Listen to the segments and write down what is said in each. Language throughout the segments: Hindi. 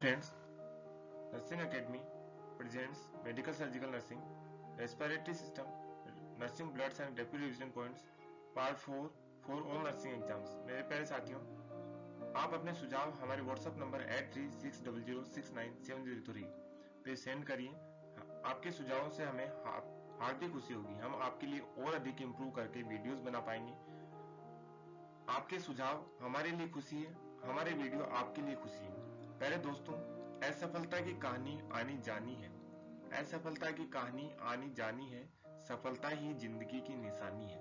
Friends, Nursing Academy presents Medical Surgical Nursing, Respiratory System, Nursing Bloods and Rapid Revision Points, Part 4 for all nursing exams। मेरे प्यारे साथियों, आप अपने सुझाव हमारे व्हाट्सएप नंबर 8360069703 पे सेंड करिए। आपके सुझावों से हमें हार्दिक खुशी होगी। हम आपके लिए और अधिक इम्प्रूव करके वीडियोस बना पाएंगे। आपके सुझाव हमारे लिए खुशी है, हमारे वीडियो आपके लिए खुशी है। प्यारे दोस्तों, असफलता की कहानी आनी जानी है, असफलता की कहानी आनी जानी है, सफलता ही जिंदगी की निशानी है।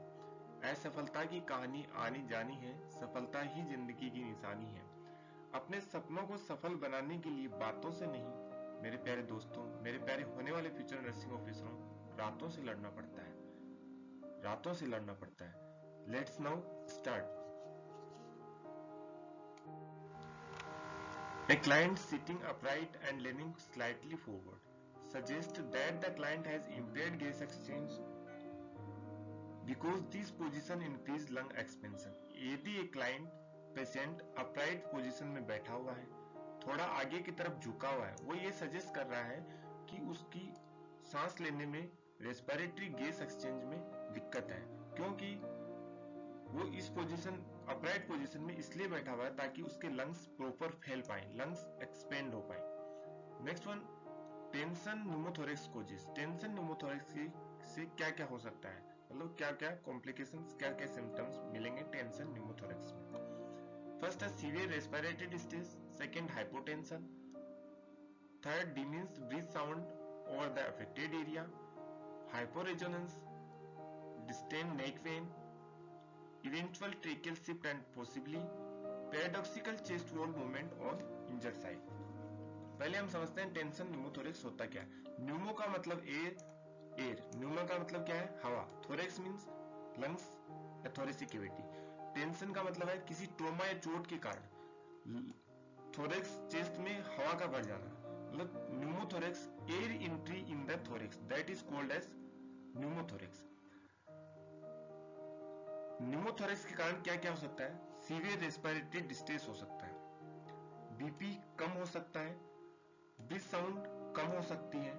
असफलता की कहानी आनी जानी है, सफलता ही जिंदगी की निशानी है। अपने सपनों को सफल बनाने के लिए बातों से नहीं, मेरे प्यारे दोस्तों, मेरे प्यारे होने वाले फ्यूचर नर्सिंग ऑफिसरों, रातों से लड़ना पड़ता है, रातों से लड़ना पड़ता है। Let's now start. A client sitting upright and leaning slightly forward suggests that the client has impaired gas exchange because this position increase lung expansion। यदि एक क्लाइंट पेशेंट अपराइट पोजीशन में बैठा हुआ है, थोड़ा आगे की तरफ झुका हुआ है, वो ये सजेस्ट कर रहा है कि उसकी सांस लेने में रेस्पिरेटरी गैस एक्सचेंज में दिक्कत है, क्योंकि वो इस पोजीशन अपराइट पोजीशन में इसलिए बैठा हुआ है ताकि उसके लंग्स प्रॉपर फैल पाए, लंग्स एक्सपेंड हो पाए। Next one, tension pneumothorax causes. Tension pneumothorax से क्या क्या हो सकता है, मतलब क्या क्या कॉम्प्लिकेशंस, क्या क्या सिम्टम्स मिलेंगे टेंशन न्यूमोथोरेक्स में। फर्स्ट है severe respiratory distress, second hypotension, third diminished breath sound over the affected area, hyporesonance, distant neck pain, eventual tracheal shift and possibly paradoxical chest wall movement on injured side। पहले हम समझते हैं टेंशन न्यूमोथोरेक्स होता क्या है। न्यूमो का मतलब एयर, न्यूमो का मतलब क्या है, हवा, थोरेक्स मींस लंग्स या थोरेसिक कैविटी। टेंशन का मतलब है किसी ट्रोमा या चोट के कारण थोरेक्स चेस्ट में हवा का बढ़ जाना, मतलब pneumothorax, air entry in the thorax, that is called as pneumothorax. Pneumothorax के कारण क्या क्या हो सकता है, सीवियर रेस्पिरेटरी डिस्ट्रेस हो सकता है, बीपी कम हो सकता है, ब्रीथ साउंड कम हो सकती है,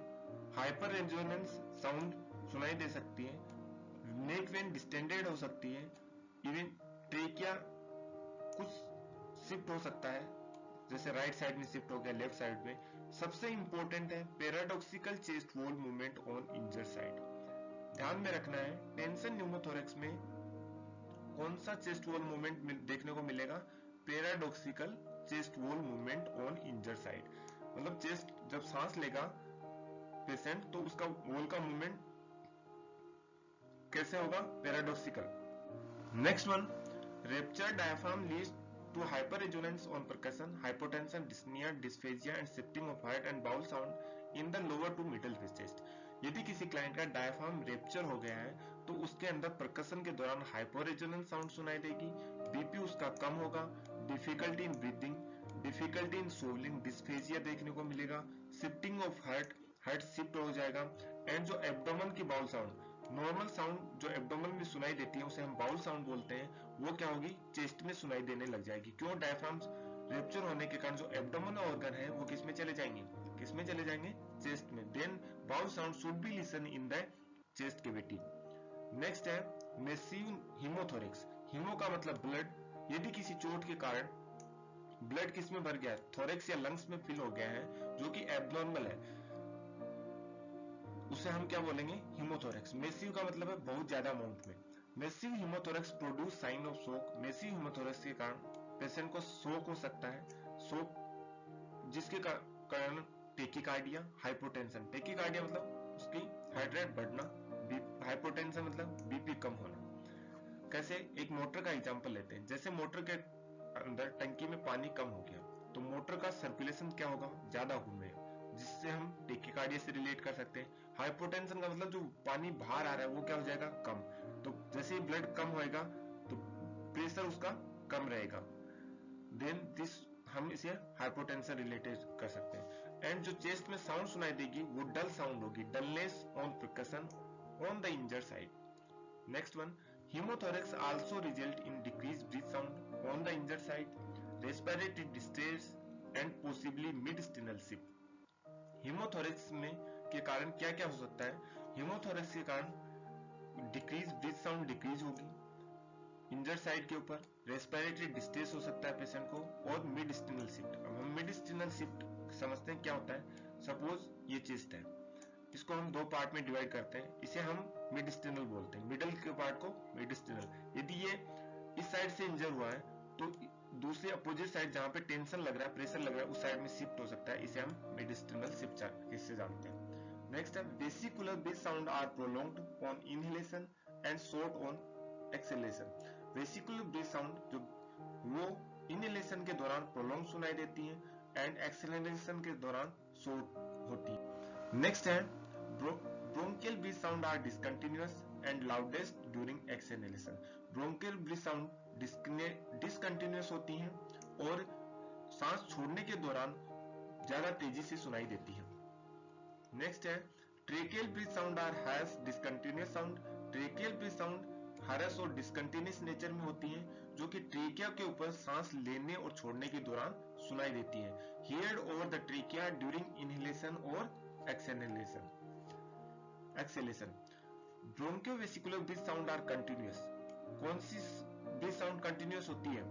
हाइपर रेजोनेंस साउंड सुनाई दे सकती है, नेक वेन डिस्टेंडेड हो सकती है, इवन ट्रेकिया कुछ शिफ्ट हो सकता है, जैसे राइट साइड में शिफ्ट हो गया, लेफ्ट साइड में। सबसे इंपॉर्टेंट है paradoxical chest wall movement on injured side. ध्यान में रखना है, टेंशन न्यूमोथोरेक्स में कौन सा चेस्ट वॉल मूवमेंट देखने को मिलेगा, paradoxical chest wall movement on injured side. मतलब चेस्ट जब सांस लेगा पेशेंट तो उसका वॉल का मूवमेंट कैसे होगा, paradoxical. Next one, rupture diaphragm leads to hyperresonance on percussion, hypotension, dyspnoea, dysphagia and shifting of heart and bowel sound in the lower to middle chest. यदि किसी क्लाइंट का डायफ्राम रेप्चर हो गया है तो उसके अंदर परकशन के दौरान हाइपोरेजोनेंस साउंड सुनाई देगी, बीपी उसका कम होगा, difficulty in breathing, difficulty in soling, dysphagia देखने को मिलेगा, shifting of heart, heart shift हो जाएगा, एंड जो एब्डोमेन की बाउल साउंड, नॉर्मल साउंड जो एब्डोमेन में सुनाई देती है उसे हम बाउल साउंड बोलते हैं, वो क्या होगी, चेस्ट में सुनाई देने लग जाएगी। क्यों, डायफ्राम रेप्चर होने के कारण जो एब्डोमेन ऑर्गन है वो किस में चले जाएंगे, किस में चले जाएंगे, चेस्ट में। Then bowel sound should be listen in the chest cavity. Next है मैसिव हीमोथोरेक्स। हीमो का मतलब ब्लड। यदि किसी चोट के कारण ब्लड किस में भर गया है, थोरेक्स या लंग्स में फिल हो गया है, जो कि एब्नॉर्मल है, उसे हम क्या बोलेंगे, हीमोथोरेक्स। मैसिव का मतलब है बहुत ज्यादा अमाउंट में। मैसिव हीमोथोरेक्स प्रोड्यूस साइन ऑफ शोक। मैसिव हीमोथोरेक्स के कारण पेशेंट को शोक हो सकता है, शोक जिसके कारण टेकिकार्डिया, हाइपोटेंशन, टेकिकार्डिया मतलब उसकी हार्ट रेट बढ़ना, हाइपोटेंशन मतलब बीपी कम होना। कैसे, एक मोटर का एग्जांपल लेते हैं। जैसे मोटर के अंदर टंकी में पानी कम हो गया तो मोटर का सर्कुलेशन क्या होगा, ज्यादा घूमेगा, जिससे हम टेकिकार्डिया से रिलेट कर सकते हैं। हाइपोटेंशन का मतलब जो पानी बाहर आ रहा है वो क्या हो जाएगा, कम। तो जैसे ही ब्लड कम होएगा तो प्रेशर उसका कम रहेगा, देन दिस हम इसे हाइपोटेंशन रिलेटेड कर सकते हैं। एंड जो चेस्ट में साउंड सुनाई देगी वो डल साउंड होगी, dullness on percussion on the injured side. Next one, haemothorax also result in decrease breath sound on the injured side, respiratory distress and possibly mid-sternal shift. Haemothorax में के कारण क्या क्या हो सकता है? हीमोथोरेक्स के कारण डिक्रीज ब्रीथ साउंड डिक्रीज होगी इंजर्ड साइड के ऊपर, रेस्पिरेटरी डिस्ट्रेस हो सकता है पेशेंट को, और मिड स्टिनल शिफ्ट। अब हम मिड स्टिनल शिफ्ट समझते हैं क्या होता है। सपोज ये चेस्ट है, इसको हम दो पार्ट में डिवाइड करते हैं, इसे हम मिड स्टिनल बोलते हैं, मिडल के पार्ट को मिड स्टिनल। यदि ये इस साइड से इंजर हुआ है तो दूसरे अपोजिट साइड जहां पे टेंशन लग रहा है, प्रेशर लग रहा है, उस साइड में शिफ्ट हो सकता है, इसे हम मिड स्टिनल शिफ्ट इससे जानते हैं। नेक्स्ट है vesicular breath sound are prolonged on inhalation and short on exhalation. Vesicular breath sound जो वो इनहेलेशन के दौरान प्रोलॉन्ग सुनाई देती है एंड एक्सहेलेशन के दौरान शॉर्ट होती है। नेक्स्ट है bronchial breath sound are discontinuous and loudest during exhalation. Bronchial breath sound discontinuous होती हैं और सांस छोड़ने के दौरान ज्यादा तेजी से सुनाई देती है। नेक्स्ट है tracheal breath sound are harsh discontinuous sound. Tracheal breath sound harsh और डिसकंटिन्यूअस नेचर में होती हैं, जो कि ट्रेकिया के ऊपर सांस लेने और छोड़ने के दौरान सुनाई देती है। Heard over the trachea during inhalation और exhalation. Bronchovesicular breath sound are continuous. कौन सी ब्रीथ साउंड कंटिन्यूअस होती है?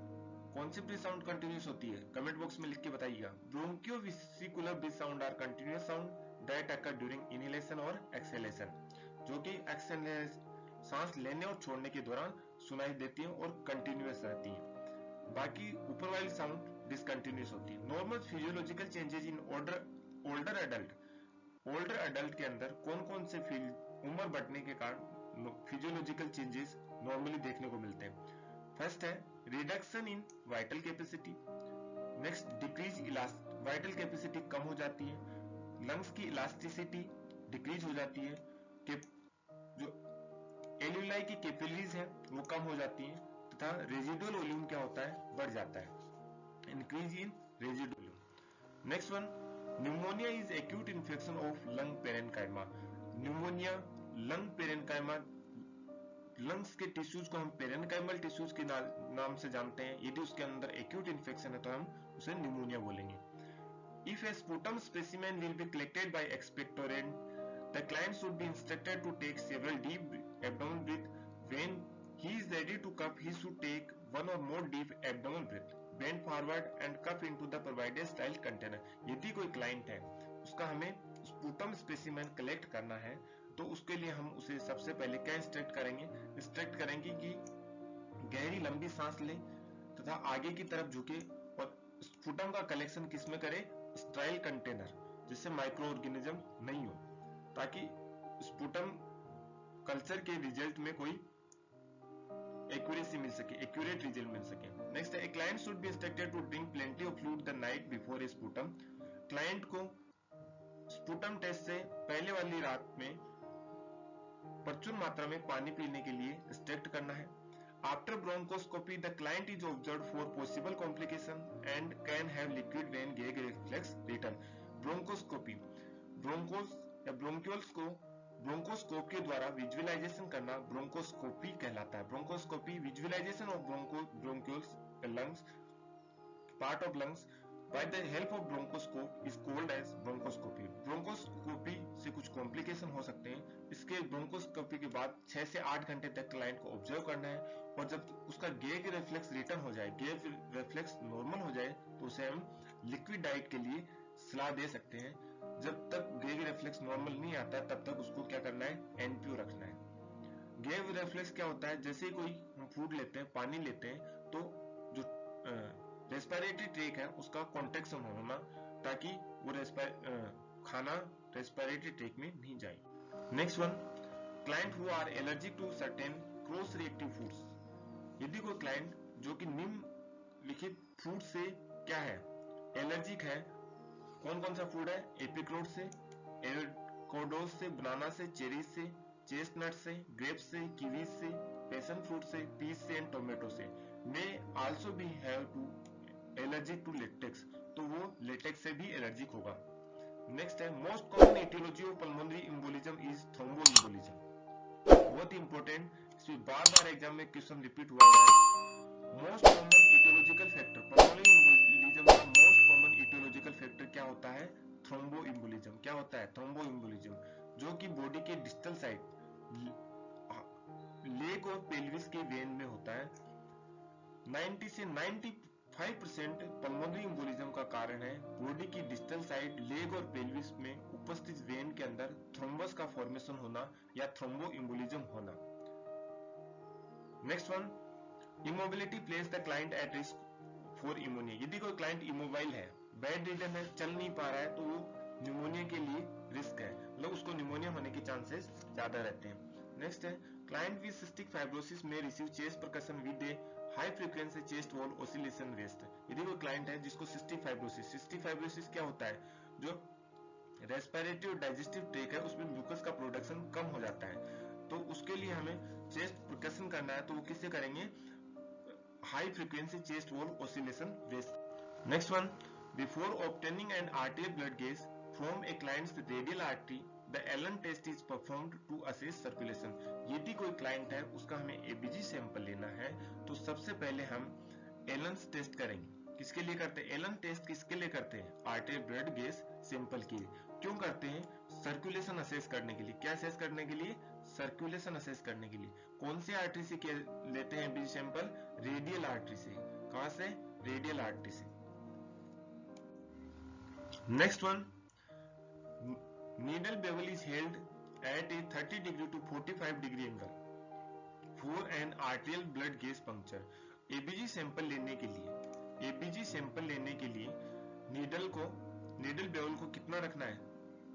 कौन सी ब्रीथ साउंड कंटिन्यूअस होती है? कमेंट बॉक्स में लिख के बताइएगा। Bronchovesicular breath sound are continuous sound that occur during inhalation और एक्सहेलेशन, जो कि सांस लेने और छोड़ने के दौरान सुनाई देती है और कंटिन्यूअस रहती है। बाकी ऊपर वाली साउंड डिसकंटिन्यूअस होती है। Normal physiological changes in older adult के अंदर कौन कौन से उम्र बढ़ने के कारण फिजियोलॉजिकल चेंजेस नॉर्मली देखने को मिलते हैं? फर्स्ट है reduction in vital capacity. Next decrease vital capacity कम हो जाती है, लंग्स की इलास्टिसिटी डिक्रीज हो जाती है, जो एल्यूलाई की कैपिलरीज है वो कम हो जाती है, तथा रेजिडुअल वॉल्यूम क्या होता है? बढ़ जाता है, increase in residual volume. Next one pneumonia is acute infection of lung parenchyma. Pneumonia lung parenchyma, lungs के टिश्यूज को हम पेरेन्काइमल टिश्यूज के नाम से जानते हैं। यदि उसके अंदर एक्यूट इन्फेक्शन है तो हम उसे न्यूमोनिया बोलेंगे। If a sputum specimen will be collected by expectorant, the client should be instructed to take several deep abdominal breath. When he is ready to cough, he should take one or more deep abdominal breath, bend forward and cough into the provided sterile container. यदि कोई क्लाइंट है, उसका हमें स्पूटम स्पेसिमेन कलेक्ट करना है, तो उसके लिए हम उसे सबसे पहले क्या इंस्ट्रक्ट करेंगे कि गहरी लंबी सांस ले तथा आगे की तरफ झुके और स्पूटम का कलेक्शन किसमें करे? स्टेराइल कंटेनर, जिससे माइक्रो ऑर्गेनिज्म नहीं हो, ताकि स्पूटम कल्चर के रिजल्ट में कोई एक्यूरेसी मिल सके, एक्यूरेट रिजल्ट मिल सके। नेक्स्ट है client should be instructed to drink plenty of fluid the night before a sputum. Client को स्पूटम टेस्ट से पहले वाली रात में प्रचुर मात्रा में पानी पीने के लिए इंस्ट्रक्ट करना है। After bronchoscopy, the client is observed for possible complication and can have liquid vein gag reflex return. Bronchoscopy, bronchioles को ब्रोंकोस्कोप के द्वारा विजुअलाइजेशन करना ब्रोंकोस्कोपी कहलाता है। Bronchoscopy visualisation of bronchioles lungs part of lungs by the help of bronchoscope is called as bronchoscopy. Bronchoscopy से कुछ कॉम्प्लिकेशन हो सकते हैं। इसके ब्रोंकोस्कोपी के बाद 6 से 8 घंटे तक क्लाइंट को ऑब्जर्व करना है, और जब उसका गेग रिफ्लेक्स रिटर्न हो जाए, गेग रिफ्लेक्स नॉर्मल हो जाए, तो उसे हम लिक्विड डाइट के लिए सलाह दे सकते हैं। जब तक गेग रिफ्लेक्स नॉर्मल नहीं आता तब तक उसको क्या करना है? एनपीओ रखना है। गेग रिफ्लेक्स क्या होता है? जैसे कोई हम फूड लेते हैं, पानी लेते हैं, तो जो रेस्पिरेटरी ट्रैक है उसका कॉन्ट्रैक्शन होना, ताकि वो खाना रेस्पिरेटरी ट्रैक में नहीं जाए। Next one client who are allergic to certain cross reactive foods. यदि कोई क्लाइंट जो कि निम्नलिखित फूड से क्या है? एलर्जिक है। कौन कौन सा फूड है? एपिक्रोट से, एवोकाडो से, बनाना से, चेरी से, चेस्टनट से, ग्रेप्स से, कीवीज से, पैशन फ्रूट से, पीस से एंड टोमेटो से। May also be have to allergic to latex, तो वो लेटेक्स से भी एलर्जिक होगा। नेक्स्ट है most common etiology of pulmonary embolism is thromboembolism. बहुत इंपॉर्टेंट, इसमें बार एग्जाम में क्वेश्चन रिपीट हुआ है। Most common etiological factor, pulmonary embolism का मोस्ट कॉमन बायोलॉजिकल फैक्टर क्या होता है, थ्रोम्बोइम्बोलिज्म। क्या होता है, थ्रोम्बोइम्बोलिज्म, जो कि बॉडी के डिस्टल साइड लेग और पेल्विस के वेन में होता है। 90 से 95% पल्मोनरी एम्बोलिज्म का कारण है बॉडी की डिस्टल साइड लेग और पेल्विस में उपस्थित वेन के अंदर थ्रोम्बस का फॉर्मेशन होना या थ्रोम्बोइम्बोलिज्म होना। Next one, immobility place the client at risk for ammonia. यदि कोई क्लाइंट इमोबाइल है, बेड रिडन है, चल नहीं पा रहा है, तो वो निमोनिया के लिए रिस्क है, मतलब उसको निमोनिया होने के चांसेस ज्यादा रहते हैं। नेक्स्ट है, क्लाइंट विद सिस्टिक फाइब्रोसिस में receive chest percussion with A high frequency chest wall oscillation rest. यदि कोई क्लाइंट है जिसको सिस्टिक फाइब्रोसिस क्या होता है, जो रेस्पिरेटरी और डाइजेस्टिव ट्रैक है उसमें म्यूकस का प्रोडक्शन कम हो जाता है, तो उसके लिए हमें चेस्ट परकशन करना है, तो वो किससे करेंगे, high frequency chest wall oscillation rest. Next one, before obtaining an arterial blood gas from a client's radial artery the Allen test is performed to assess circulation. यदि कोई क्लाइंट है उसका हमें एबीजी सैंपल लेना है, तो सबसे पहले हम एलन टेस्ट करेंगे। किसके लिए करते हैं एलन टेस्ट, किसके लिए करते हैं, आर्टियल ब्लड गेज सैंपल के लिए। क्यों करते हैं, सर्कुलेशन असेस करने के लिए। क्या असेस करने के लिए, सर्कुलेशन असेस करने के लिए। कौन से आर्टरी से लेते हैं एबीजी सैंपल, रेडियल आर्टरी से। कहां से, रेडियल आर्टरी से। Next one, needle bevel is held at a 30 degree to 45 degree angle for an arterial blood gauge puncture। ABG sample लेने के लिए, एबीजी सैंपल लेने के लिए नीडल बेवल को कितना रखना है,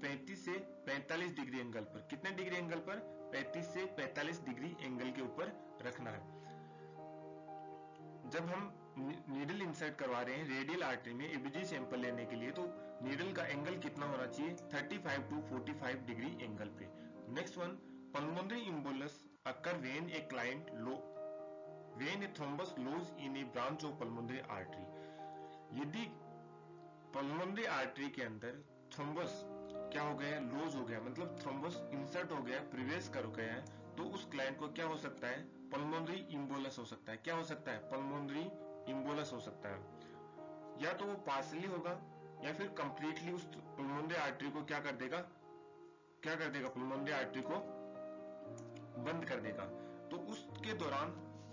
35 से 45 डिग्री एंगल पर। कितने डिग्री एंगल पर, 35 से 45 डिग्री एंगल के ऊपर रखना है। जब हम नीडल इंसर्ट करवा रहे हैं रेडियल आर्टरी में एबीजी सैंपल लेने के लिए, तो नीडल का एंगल कितना होना चाहिए, 35 टू 45 डिग्री एंगल पे। Next one, pulmonary embolus occur when a client when a thrombus lodge in a branch of pulmonary artery. यदि पल्मोनरी आर्टरी के अंदर थ्रोम्बस क्या हो गया, लॉज हो गया, मतलब थ्रोम्बस इंसर्ट हो गया, प्रवेश कर गया है, तो उस क्लाइंट को क्या हो सकता है, पल्मोनरी एम्बोलस हो सकता है। क्या हो सकता है, पल्मोनरी एम्बोलस हो सकता है। या तो वो पार्शली होगा या फिर कंप्लीटली उस पल्मोनरी आर्टरी को क्या कर देगा, पल्मोनरी आर्टरी को बंद कर देगा। तो उसके दौरान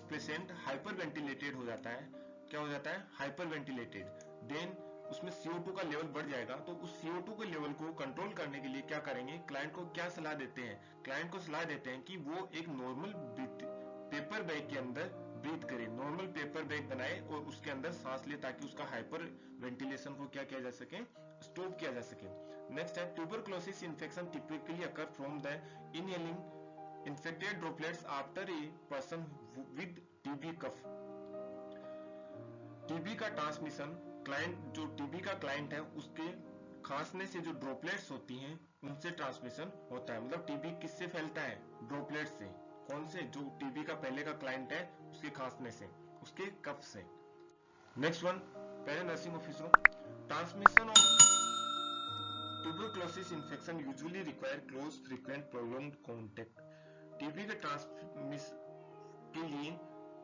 पेशेंट हाइपर वेंटिलेटेड हो जाता है। क्या हो जाता है, हाइपर वेंटिलेटेड। देन उसमें CO2 का लेवल बढ़ जाएगा। तो उस CO2 के लेवल को कंट्रोल करने के लिए क्या करेंगे, क्लाइंट को क्या सलाह देते हैं, क्लाइंट को सलाह देते हैं कि वो एक नॉर्मल पेपर बैग के अंदर ब्रीथ करे, नॉर्मल पेपर बैग बनाए और उसके अंदर सांस ले, ताकि उसका हाइपर वेंटिलेशन को क्या किया जा सके, स्टॉप किया जा सके। नेक्स्ट है, tuberculosis infection typically occur from the inhaling infected droplets after a person with TB cough. TB का ट्रांसमिशन क्लाइंट, जो टीबी का क्लाइंट है उसके खांसने से जो ड्रॉपलेट्स होती हैं उनसे ट्रांसमिशन होता है। मतलब टीबी किससे फैलता है, ड्रॉपलेट से। कौन से, जो टीबी का पहले का क्लाइंट है उसके खांसने से, उसके कफ से। नेक्स्ट वन, पहले nursing officer, transmission of tuberculosis infection usually require close frequent prolonged contact. TB के ट्रांसमिशन के लिए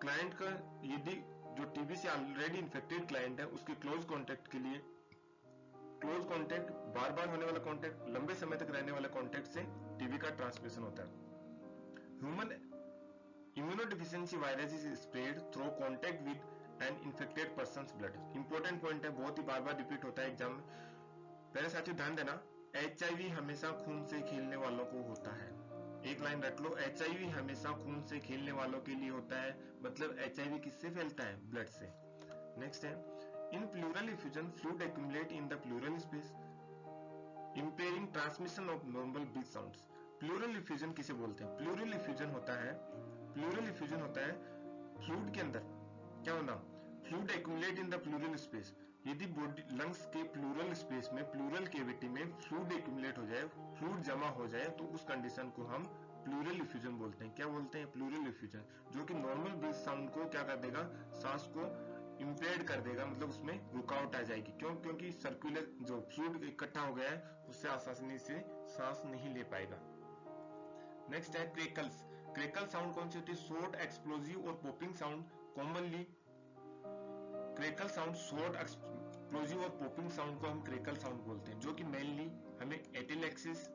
क्लाइंट का, यदि जो टीबी से ऑलरेडी इन्फेक्टेड क्लाइंट है उसके क्लोज कांटेक्ट के लिए, क्लोज कांटेक्ट, बार बार होने वाला कांटेक्ट, लंबे समय तक रहने वाला कांटेक्ट से टीबी का ट्रांसमिशन होता है। Human immunodeficiency virus is spread through contact with an infected persons blood. Important point है, बहुत ही बार बार रिपीट होता है एग्जाम में। पहले साथियों ध्यान देना, HIV हमेशा खून से खेलने वालों को होता है। एक लाइन रख लो, HIV हमेशा खून से खेलने वालों के लिए होता है। मतलब HIV किससे फैलता है, ब्लड से। नेक्स्ट है, इन pleural effusion fluid accumulate in the plural space impairing transmission of normal breath sounds. Pleural effusion किसे बोलते हैं, प्लूरल इफ्यूजन होता है फ्लूइड के अंदर क्या होना, fluid accumulate in the plural space. यदि बॉडी लंग्स के प्लूरल स्पेस में, प्लूरल कैविटी में फ्लूइड एक्यूमुलेट हो जाए, फ्लूइड जमा हो जाए, तो उस कंडीशन को हम प्लूरल इफ्यूजन बोलते हैं। क्या बोलते हैं, प्लूरल इफ्यूजन, जो कि नॉर्मल ब्रीथ साउंड को क्या कर देगा, सांस को इंपेयर्ड कर देगा, मतलब उसमें रुकावट आ जाएगी। क्यों, क्योंकि सर्कुलर जो फ्लूइड इकट्ठा हो गया है उससे आसानी से सांस नहीं ले पाएगा। नेक्स्ट है क्रेकल्स। क्रेकल साउंड कौन सी होती है, शॉर्ट एक्सप्लोजिव और popping sound. Commonly crackle sound short explosive और पॉपिंग साउंड को हम क्रेकल साउंड बोलते हैं, जो कि मेनली हमें atelectasis,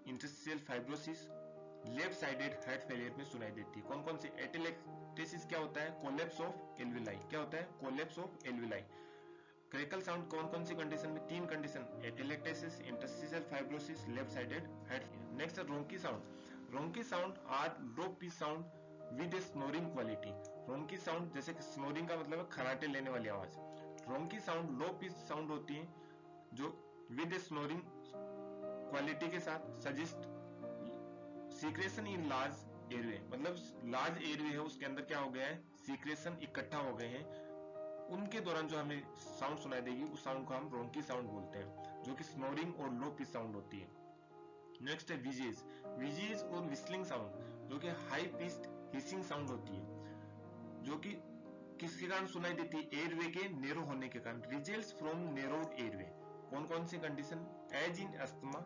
interstitial fibrosis, left sided heart failure में सुनाई देती है। कौन कौन से? एटेलेक्टेसिस क्या होता है? Collapse of alveoli. क्या होता है? Collapse of alveoli. Crackle sound कौन कौन सी कंडीशन में? 3 condition, atelectasis, interstitial fibrosis, left sided heart failure. Next है rhonchi sound. Rhonchi sound are low pitch sound with a snoring quality. Rhonchi sound जैसे स्नोरिंग का मतलब है खराटे लेने वाली आवाज। Rhonchi sound low pitch sound होती है जो विद ए स्नोरिंग क्वालिटी के साथ suggest secretion in large airway, मतलब लार्ज एयरवे है उसके अंदर क्या हो गया है? सीक्रेशन इकट्ठा हो गए हैं, उनके दौरान जो हमें साउंड सुनाई देगी उस साउंड को हम रोंकी साउंड बोलते हैं, जो कि स्नोरिंग और लो पिच साउंड होती है। नेक्स्ट है विजेज। विजेज और विस्लिंग साउंड, जो कि हाई पिच्ड हिसिंग साउंड होती है, जो कि किसके कारण सुनाई देती है? एयरवे के नेरो होने के कारण। Results from narrowed airway. कौन कौन सी condition? As in asthma,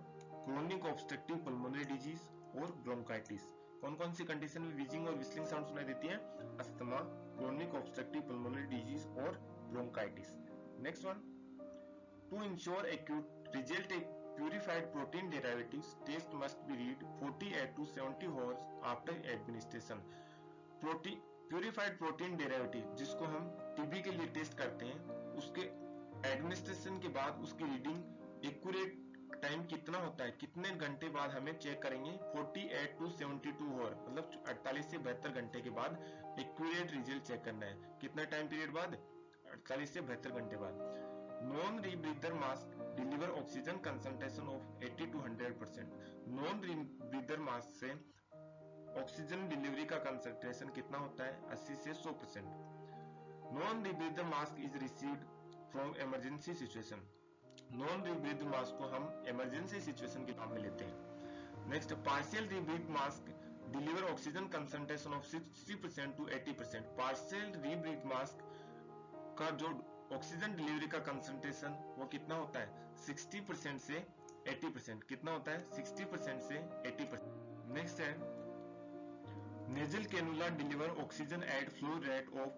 chronic obstructive pulmonary disease और ब्रोंकाइटिस। कौन कौन सी कंडीशन में विजिंग और विस्लिंग साउंड सुनाई देती है? Asthma, chronic obstructive pulmonary disease और bronchitis. Next one, to ensure acute result a purified protein derivatives test must be read 48 to 70 hours after administration। Purified protein derivative जिसको हम टीबी के लिए टेस्ट करते हैं, उसके एडमिनिस्ट्रेशन के बाद उसकी रीडिंग एक्यूरेट टाइम कितना होता है, कितने घंटे बाद हमें चेक करेंगे? 48 to 72 आवर, मतलब 48 से 72 घंटे के बाद एक्यूरेट रिजल्ट चेक करना है। कितना टाइम पीरियड बाद? 48 से 72 घंटे बाद। Non rebreather mask deliver oxygen concentration of 80 to 100%। Non rebreather mask से ऑक्सीजन डिलीवरी का कंसंट्रेशन कितना होता है? 80 से 100%। Non rebreather mask is received from emergency situation. Non rebreather mask को हम इमरजेंसी सिचुएशन के काम में लेते हैं। Next, partial rebreath mask deliver oxygen concentration of 60% to 80%। Partial rebreath mask का जो ऑक्सीजन डिलीवरी का कंसंट्रेशन वो कितना होता है? 60% से 80%। कितना होता है? 60% से 80%। नेक्स्ट है, nasal cannula deliver oxygen at flow rate of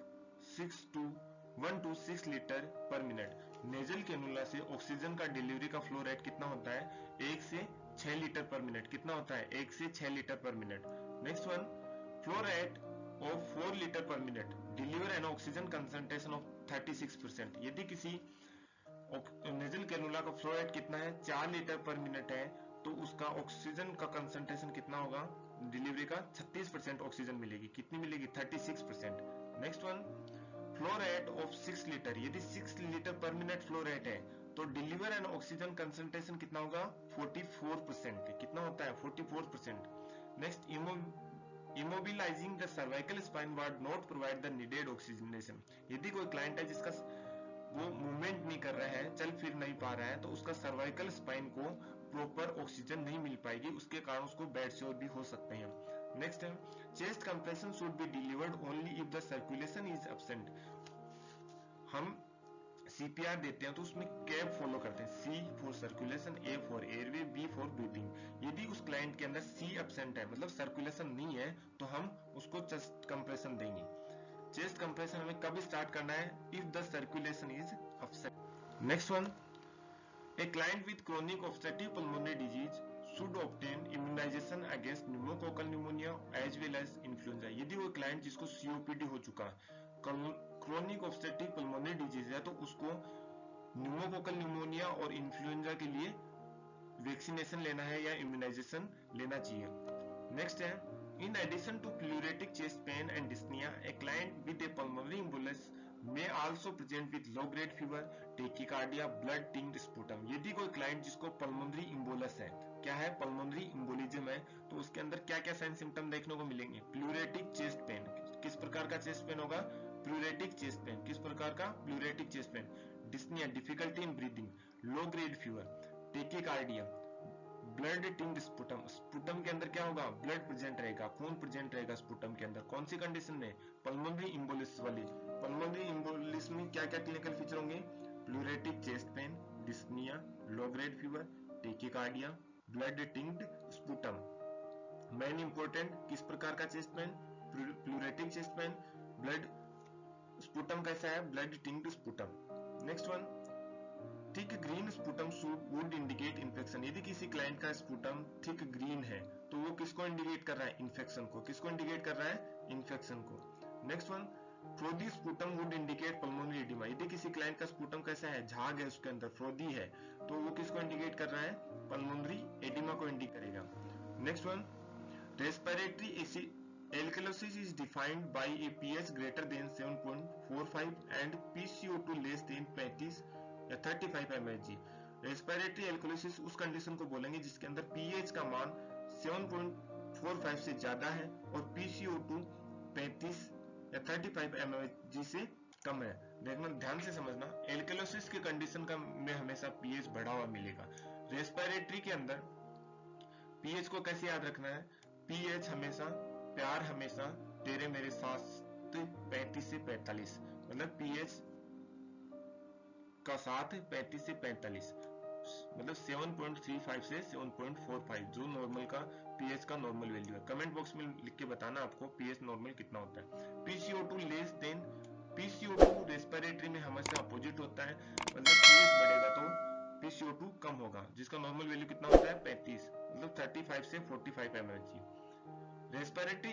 1 to 6 litre per minute. Nasal cannula से ऑक्सीजन का डिलीवरी का फ्लो रेट कितना होता है? 1 से 6 लीटर पर मिनट। कितना होता है? 1 से 6 litre per minute. Next one, flow rate of 4 litre per minute deliver N oxygen concentration of 36%। यदि किसी नेजल कैनुला का फ्लो रेट कितना है? 4 लीटर पर मिनट है, तो उसका ऑक्सीजन का कंसंट्रेशन कितना होगा? डिलीवरी का 36% ऑक्सीजन मिलेगी। कितनी मिलेगी? 36%। Next one, flow rate of 6 litre. यदि 6 litre per minute flow rate है तो डिलीवर एन ऑक्सीजन कंसंट्रेशन कितना होगा? 44%। कितना होता है? 44%। Next, immobilizing the cervical spine would not provide the needed oxygenation. यदि कोई क्लाइंट है जिसका वो मूवमेंट नहीं कर रहा है, चल फिर नहीं पा रहा है, तो उसका सर्वाइकल स्पाइन को प्रॉपर ऑक्सीजन नहीं मिल पाएगी, उसके कारण उसको बेड सोर भी हो सकते हैं। नेक्स्ट है, chest compression should be delivered only if the circulation is absent. हम सीपीआर देते हैं तो उसमें कैप फॉलो करते हैं। C for circulation, A for airway, B for breathing. यदि उस क्लाइंट के अंदर सी एब्सेंट है, मतलब सर्कुलेशन नहीं है, तो हम उसको चेस्ट कंप्रेशन देंगे। चेस्ट कंप्रेशन हमें कब स्टार्ट करना है? If the circulation is absent. Next one, A client with chronic obstructive pulmonary disease should obtain immunization against pneumococcal pneumonia as well as influenza। यदि वो क्लाइंट जिसको COPD हो चुका है, क्रोनिक ऑब्स्ट्रक्टिव पल्मोनरी डिजीज है, तो उसको न्यूमोकोकल न्यूमोनिया और इन्फ्लुएंजा के लिए वैक्सीनेशन लेना है या इम्यूनाइजेशन लेना चाहिए। नेक्स्ट है, in addition to pleuritic chest pain and dyspnea, a client with a pulmonary embolism may also present with low grade fever, tachycardia, blood tinged sputum। यदि कोई क्लाइंट जिसको पल्मोनरी इम्बोलस है, क्या है? पल्मोनरी इम्बोलिज्म है, तो उसके अंदर क्या क्या साइन सिम्टम देखने को मिलेंगे? Pleuritic chest pain. किस प्रकार का चेस्ट पेन होगा? Pleuritic chest pain. किस प्रकार का? Pleuritic chest pain. Dyspnea, difficulty in breathing, low grade fever, tachycardia, blood tinged sputum. Sputum के अंदर क्या होगा? ब्लड प्रेजेंट रहेगा, खून प्रेजेंट रहेगा स्पुटम के अंदर। कौन सी कंडीशन में? पल्मोनरी इम्बोलिस वाली। पल्मोनरी इम्बोलिस में क्या क्या क्लिनिकल फीचर होंगे? Pleuritic chest pain, dyspnea, low grade fever, tachycardia, blood tinged sputum. Main important, किस प्रकार का chest pain? Pleuritic chest pain. Blood sputum कैसा है? Blood tinged sputum. Next one, thick green sputum would indicate infection. यदि किसी क्लाइंट का स्पुटम थिक ग्रीन है तो वो किसको इंडिकेट कर रहा है? इन्फेक्शन को। किसको इंडिकेट कर रहा है? इन्फेक्शन को। Next one, frothy sputum would indicate pulmonary oedema. यदि किसी क्लाइंट का स्पुटम कैसा है? झाग है, उसके अंदर फ्रोदी है, तो वो किसको इंडिकेट कर रहा है? पल्मोनरी एडिमा को इंडिकेट करेगा। Next one, respiratory alkalosis is defined by a pH greater than 7.45 and PCO2 less than 35 या 35 mHg। रेस्पिरेटरी एल्कोलिसिस उस कंडीशन को बोलेंगे जिसके अंदर pH का मान 7.45 से ज्यादा है और PCO2 35 या 35 mHg से कम है। देखना, ध्यान से समझना, एल्कोलिसिस के कंडीशन का में हमेशा pH बढ़ा हुआ मिलेगा। रेस्पिरेटरी के अंदर pH को कैसे याद रखना है? pH हमेशा, प्यार हमेशा तेरे मेरे साथ 35 से 45, मतलब pH का साथ 35 से 45, मतलब 7.35 से 7.45 जो नॉर्मल का pH का नॉर्मल वैल्यू है। कमेंट बॉक्स में लिख के बताना आपको pH नॉर्मल कितना होता है। PCO2 less than, PCO2 respiratory में हमेशा अपोजिट होता है, मतलब pH बढ़ेगा तो PCO2 कम होगा, जिसका नॉर्मल वैल्यू कितना होता है? 35, मतलब 35 से 45 mHg। Respiratory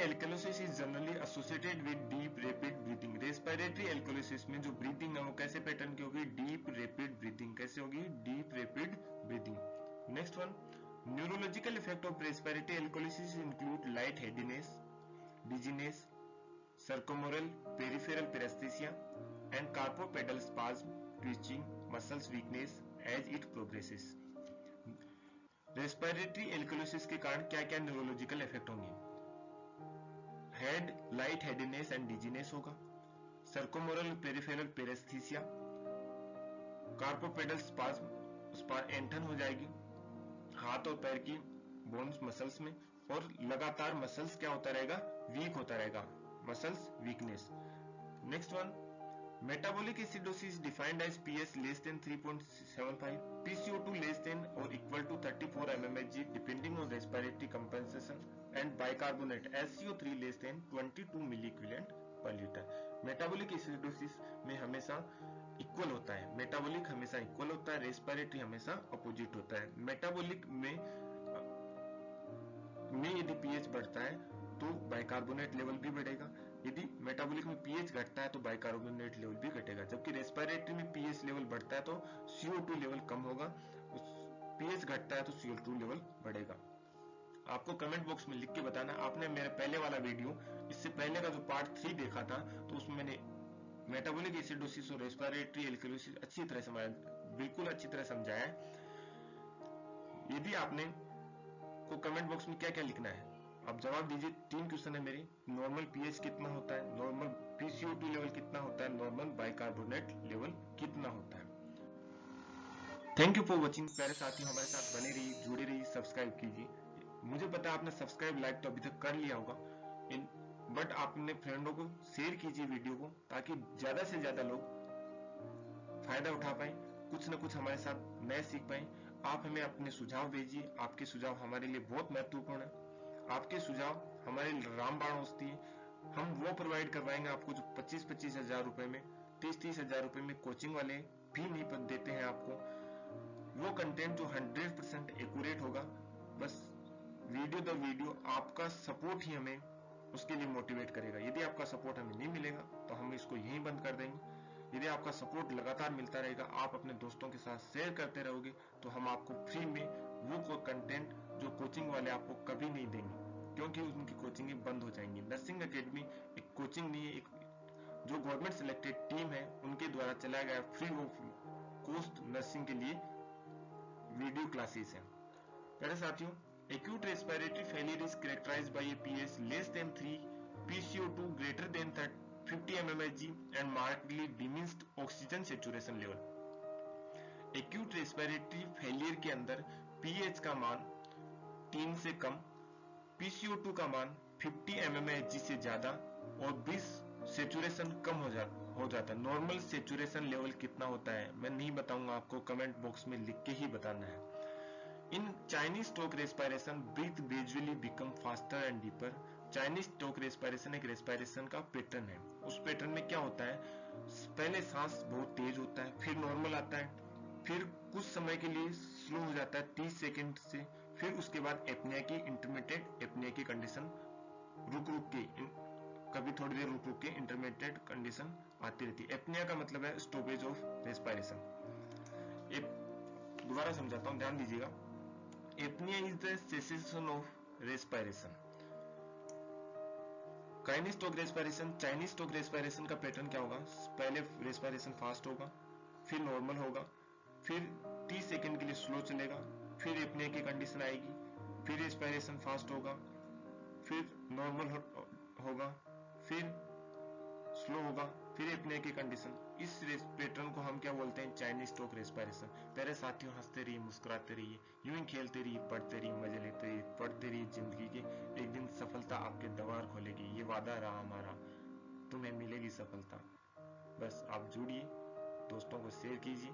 alkalosis is generally associated with deep rapid breathing। Respiratory alkalosis में जो breathing है वो कैसे पैटर्न की होगी? deep rapid breathing। कैसे होगी? deep rapid breathing। Next one, neurological effect of respiratory alkalosis include lightheadedness, dizziness, circummoral peripheral paresthesia and carpopedal spasm, twitching, muscles weakness as it progresses। Respiratory alkalosis के कारण क्या क्या न्यूरोलॉजिकल इफेक्ट होंगे? Head light headedness and dizziness होगा, circumoral peripheral paresthesia, carpopedal spasm एंटन हो जाएगी हाथ और पैर की बोन्स मसल्स में, और लगातार मसल्स क्या होता रहेगा? वीक होता रहेगा, muscles weakness. Next one, metabolic acidosis defined as pH less than 3.75, PCO2 less than or equal to 34 mmHg depending on respiratory compensation and bicarbonate SCO3 less than 22 milliequivalent per liter। metabolic acidosis में हमेशा इक्वल होता है, मेटाबॉलिक हमेशा इक्वल होता है, रेस्पिरेटरी हमेशा अपोजिट होता है। मेटाबॉलिक में यदि pH बढ़ता है तो बाइकार्बोनेट लेवल भी बढ़ेगा, यदि मेटाबॉलिक में pH घटता है तो बाइकार्बोनेट लेवल भी घटेगा, जबकि रेस्पिरेटरी में pH लेवल बढ़ता है तो CO2 लेवल कम होगा, pH घटता है तो CO2 लेवल बढ़ेगा। आपको कमेंट बॉक्स में लिख के बताना, आपने मेरे पहले वाला वीडियो, इससे पहले का जो पार्ट 3 देखा था, तो उसमें मैंने मेटाबॉलिक एसिडोसिस और रेस्पिरेटरी एल्कोलिसिस अच्छी तरह समझाया, बिल्कुल अच्छी तरह समझाया है। यदि आपने को कमेंट बॉक्स में क्या क्या लिखना है आप जवाब दीजिए। 3 क्वेश्चन है मेरे, नॉर्मल pH कितना होता है, नॉर्मल PCO2 लेवल कितना होता है, नॉर्मल बाइकार्बोनेट लेवल कितना होता है। Thank you for watching. प्यारे साथियों, हमारे साथ बने रहिए, जुड़े रहिए, सब्सक्राइब कीजिए। मुझे पता है आपने सब्सक्राइब लाइक तो अभी तक कर लिया होगा, बट आपने फ्रेंडों को शेयर कीजिए वीडियो को, ताकि ज्यादा से ज्यादा लोग फायदा उठा पाए, कुछ न कुछ हमारे साथ नए सीख पाए। आप हमें अपने सुझाव भेजिए, आपके सुझाव हमारे लिए बहुत महत्वपूर्ण है। आपके सुझाव हमारे रामबाण औषधि है, हम वो प्रोवाइड करवाएंगे आपको जो 25-25 हजार रुपए में, 30-30 हजार रुपए में कोचिंग वाले भी नहीं देते हैं आपको। वो कंटेंट जो 100% एक्यूरेट होगा। बस वीडियो द वीडियो आपका सपोर्ट ही हमें उसके लिए मोटिवेट करेगा। यदि आपका सपोर्ट हमें नहीं मिलेगा तो हम इसको यहीं बंद कर देंगे। यदि आपका सपोर्ट लगातार मिलता रहेगा, आप अपने दोस्तों के साथ शेयर करते रहोगे, तो हम आपको फ्री में वो कंटेंट जो कोचिंग वाले आपको कभी नहीं देंगे, क्योंकि उनकी कोचिंग बंद हो जाएंगी। नर्सिंग एकेडमी एक कोचिंग नहीं है, एक जो गवर्नमेंट सिलेक्टेड टीम है उनके द्वारा चलाया गया फ्री ऑफ कॉस्ट नर्सिंग के लिए वीडियो क्लासेस है। प्यारे साथियों, acute respiratory failure is characterized by a pH less than 3, PCO2 greater than 50 mmHg and markedly diminished oxygen saturation level। acute respiratory failure के अंदर pH का मान 3 से कम, PCO2 का मान 50 mmHg से ज्यादा और 20 सेचुरेशन कम हो जाता है। नॉर्मल सेचुरेशन लेवल कितना होता है मैं नहीं बताऊंगा, आपको कमेंट बॉक्स में लिख के ही बताना है। In Chinese stroke respiration, breath gradually become faster and deeper। Chinese stroke respiration एक respiration का पैटर्न है। उस पैटर्न में क्या होता है, पहले सांस बहुत तेज होता है, फिर नॉर्मल आता है, फिर कुछ समय के लिए स्लो हो जाता है 30 सेकंड से, फिर उसके बाद एपनिया की इंटरमीडिएट एपनिया की कंडीशन रुक रुक के, कभी थोड़ी देर रुक रुक के इंटरमीडिएट कंडीशन आती रहती है। एपनिया का मतलब है स्टॉपेज ऑफ रेस्पिरेशन। दोबारा समझाता हूं, ध्यान दीजिएगा। Apnea is the cessation of respiration. Cheyne Stokes respiration, Cheyne Stokes respiration का पैटर्न क्या होगा, पहले रेस्पिरेशन फास्ट होगा, फिर नॉर्मल होगा, फिर 30 सेकंड के लिए स्लो चलेगा, फिर एपनिया की कंडीशन आएगी, फिर रेस्पिरेशन फास्ट होगा, फिर नॉर्मल होगा, फिर स्लो होगा, फिर एपनिया की कंडीशन। इस पैटर्न को हम क्या बोलते हैं, चाइनीस्टोक रेस्पिरेशन। प्यारे साथियों, हंसते रहिए, मुस्कुराते रहिए, यूं ही खेलते रहिए, पढ़ते रहिए, मजे लेते रहिए, पढ़ते रहिए। जिंदगी के एक दिन सफलता आपके द्वार खोलेगी, ये वादा रहा हमारा, तुम्हें मिलेगी सफलता। बस आप जुड़िए, दोस्तों को शेयर कीजिए,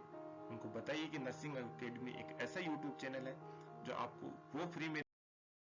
उनको बताइए कि नर्सिंग एकेडमी एक ऐसा यूट्यूब चैनल है जो आपको वो फ्री में